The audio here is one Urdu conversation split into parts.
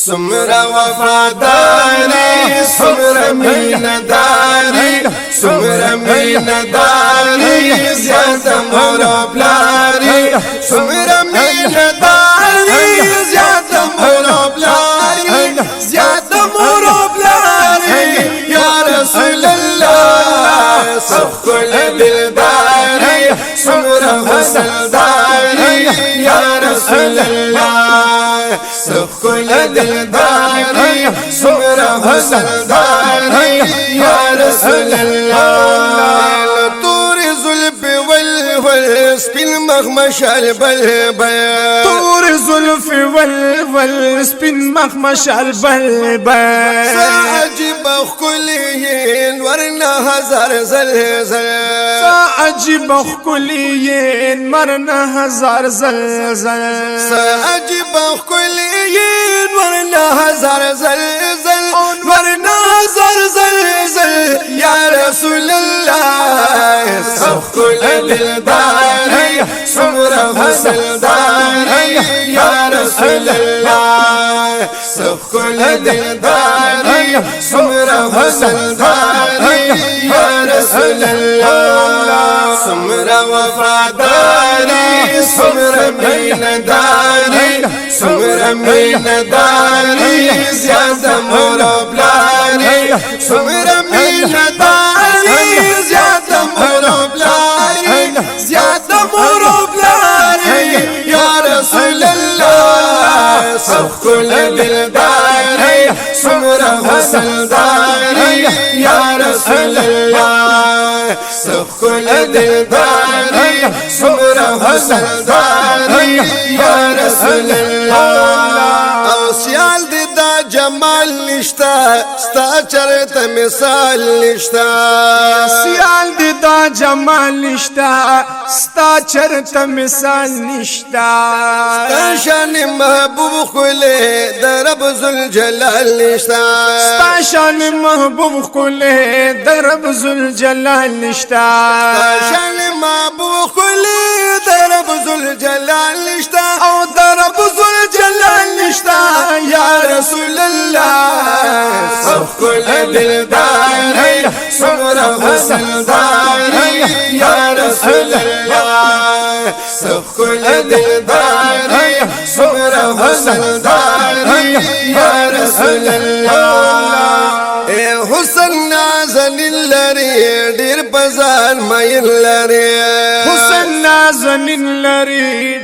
سمرا وفاداری سمرا مینداری سمرا مینداری زیادہ مورا پلاری سمرا مینداری زیادہ مورا پلاری زیادہ مورا پلاری یا رسول اللہ سب کل دلداری سمرا حسنداری یا رسول اللہ سب کل دلداری سمرا حسنداری یا رسول اللہ طور زلف والول سپین مخمش البلبل طور زلف والول سپین مخمش البلبل سعجب خلیین ورنہ ہزار زلزل سعجب خلیین مرنا ہزار زلزل سعجب خلیین ورنہ ہزار زلزل ورنہ ہزار زلزل یا رسول اللہ سب کل دلداری سمرا حسنداری یا رسول اللہ سب کل دلداری سمرا حسنداری یا رسول اللہ سمرا وفاداری سمرا مینداری سمرا مینداری زیادہ مورا پلاری سمرا مینداری زیادہ مورا پلاری زیادہ مورا پلاری یا رسول اللہ سب کل دلداری سمرا حسنداری یا رسول اللہ سب کل دلداری سمرا حسنداری یا رسول اللہ او سیال دا جمال نشتا ستا چرت مثال نشتا سیال دا جمال نشتا ستا چرت مثال نشتا ستا شان محبوب خلے در رب ذوالجلال نشتا ستا شان محبوب خلے در رب ذوالجلال نشتا ستا شان محبوب خلے در رب ذوالجلال نشتا او در رب ذوالجلال نشتا یا رسول اللہ سب کل دلداری سمرا حسنداری یا رسول اللہ سب کل دلداری سمرا حسنداری یا رسول اللہ اے حسن نازنین لري ډیر پزان مایل لري حسن نازنین لري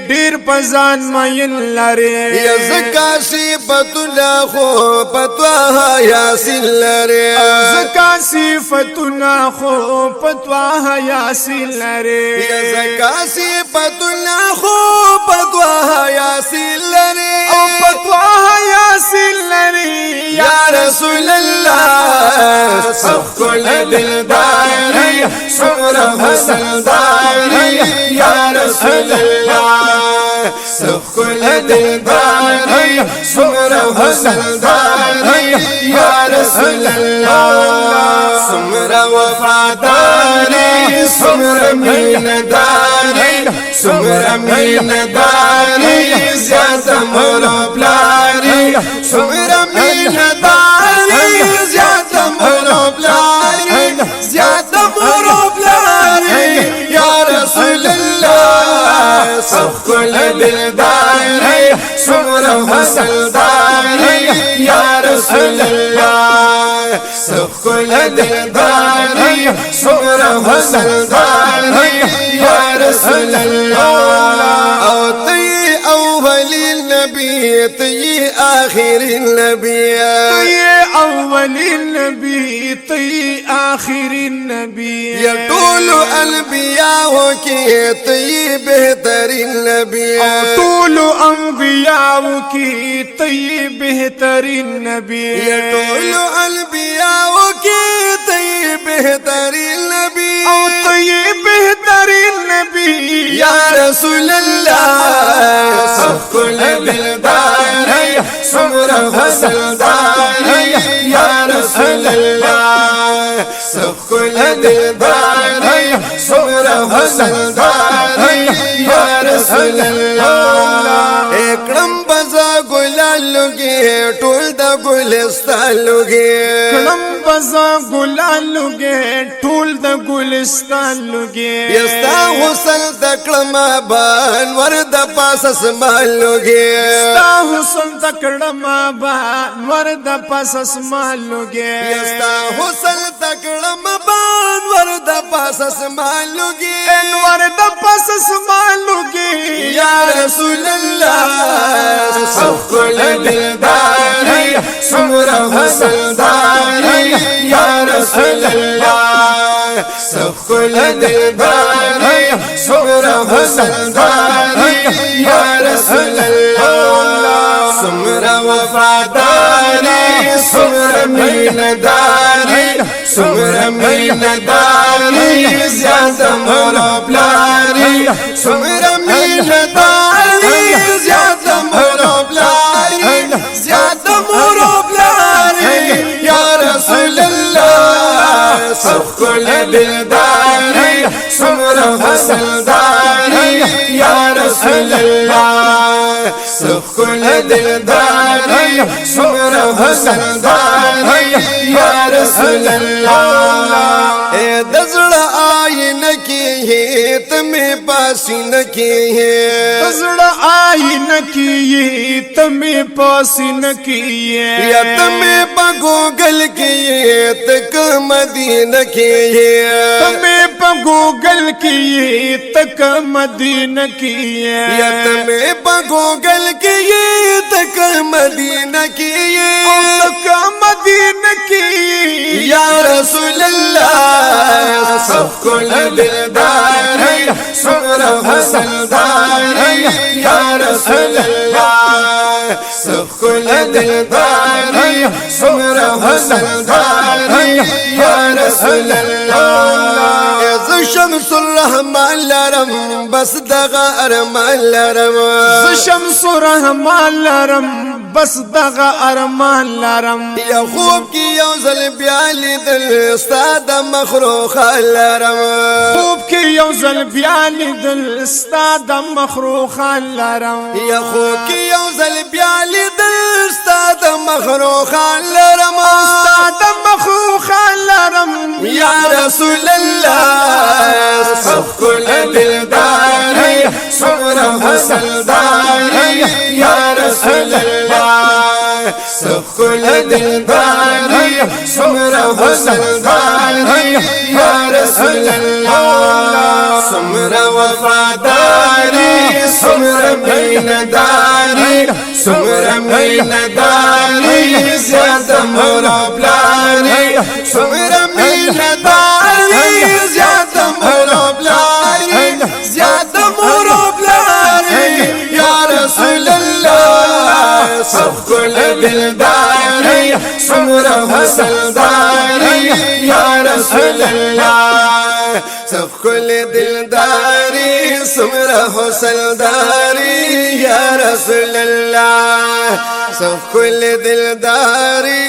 ډیر پزان مایل لري یا زکاسی پتلا خو پتوا یاسین لري زکاسی فتنا خو پتوا یاسین لري یا زکاسی پتلا خو پتوا یاسین لري او پتوا یاسین لري یا رسول اللہ سب کل دلداری سمرا حسنداری یا رسول اللہ سب کل دلداری سمرا حسنداری یا رسول اللہ سمرا وفاداری سمرا مینداری سمرا مینداری زیادہ مورا پلاری سمرا مینداری زیادہ مورا پلاری زیادہ مورا پلاری یا رسول اللہ سب کل دلداری سمرا حسنداری یا رسول اللہ سب کل دلداری سمرا حسنداری یا رسول اللہ او تی اول النبی تی آخر النبی تی اول النبی تی آخر النبی یا طول انبیاء کی تی بہترین نبی طول انبیاء کی تی بہترین نبی یا طول انبیاء کی تی بہترین نبی او تی بہترین نبی یا رسول اللہ سب کل دلداری سمرا حسنداری یا رسول اللہ سب کل دلداری سمرا حسنداری یا رسول اللہ اکرم بزا گلالو کی ټول د ګلستان لوګي کړم بزا ګلان لوګي ټول د ګلستان لوګي یستا حسن تکړم بان ور د پاس اسمان لوګي ستا حسن تکړم بان ور د پاس اسمان لوګي یستا حسن تکړم بان ور د پاس اسمان لوګي ور د پاس اسمان لوګي یا رسول الله سخل دلداري سمره حسنداري یا رسول الله سخل دلداري سمره حسنداري یا رسول الله سمره وفاداري سمره مینداري سمره مینداري زیاد مربلاري سمره مینداري زیاد مربلاري زیاد مربلاري یا رسول الله سخل دلداري سمره حسنداري یا رسول الله سخل دلداري سمره حسنداري یا رسول الله اے دزړه آئینه کې تمه پاسینه کې دزړه آئینه کې تمه پاسینه کې یا تمه په ګوګل کې تک مدینه کې تمه په ګوګل کې تک مدینه کې یا تمه په ګوګل کې تک مدینه کې تک مدینه کې یا رسول الله سخل دلداري سمره حسنداري یا رسول الله سخل دلداري سمره حسنداري یا رسول الله ز شمس الرحمن لرم بس دغه ارمان لرم ز شمس الرحمن لرم بس دغه ارمان لرم یا خوب کی یو ځل بیا لیدل استاد مخروخ لرم خوب کی یو ځل بیا لیدل استاد مخروخ لرم یا خوب کی یو ځل بیا لیدل استاد مخروخ لرم استاد مخروخ لرم یا رسول الله سخل دلداري سمره حسنداري یا رسول الله سخل دلداري سمره حسنداري یا رسول الله سمره وفاداري سمره مینداري سمره مینداري زیاد مربلاري سمره مینداري زیاد مربلاري زیاد مربلاري یا رسول الله سخل دلداري سمره حسنداري یا رسول الله سخل دلداري سمره حسنداري یا رسول الله سخل دلداري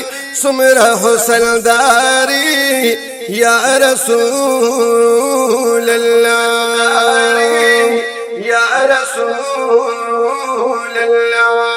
سمره حسنداري یا رسول الله یا رسول الله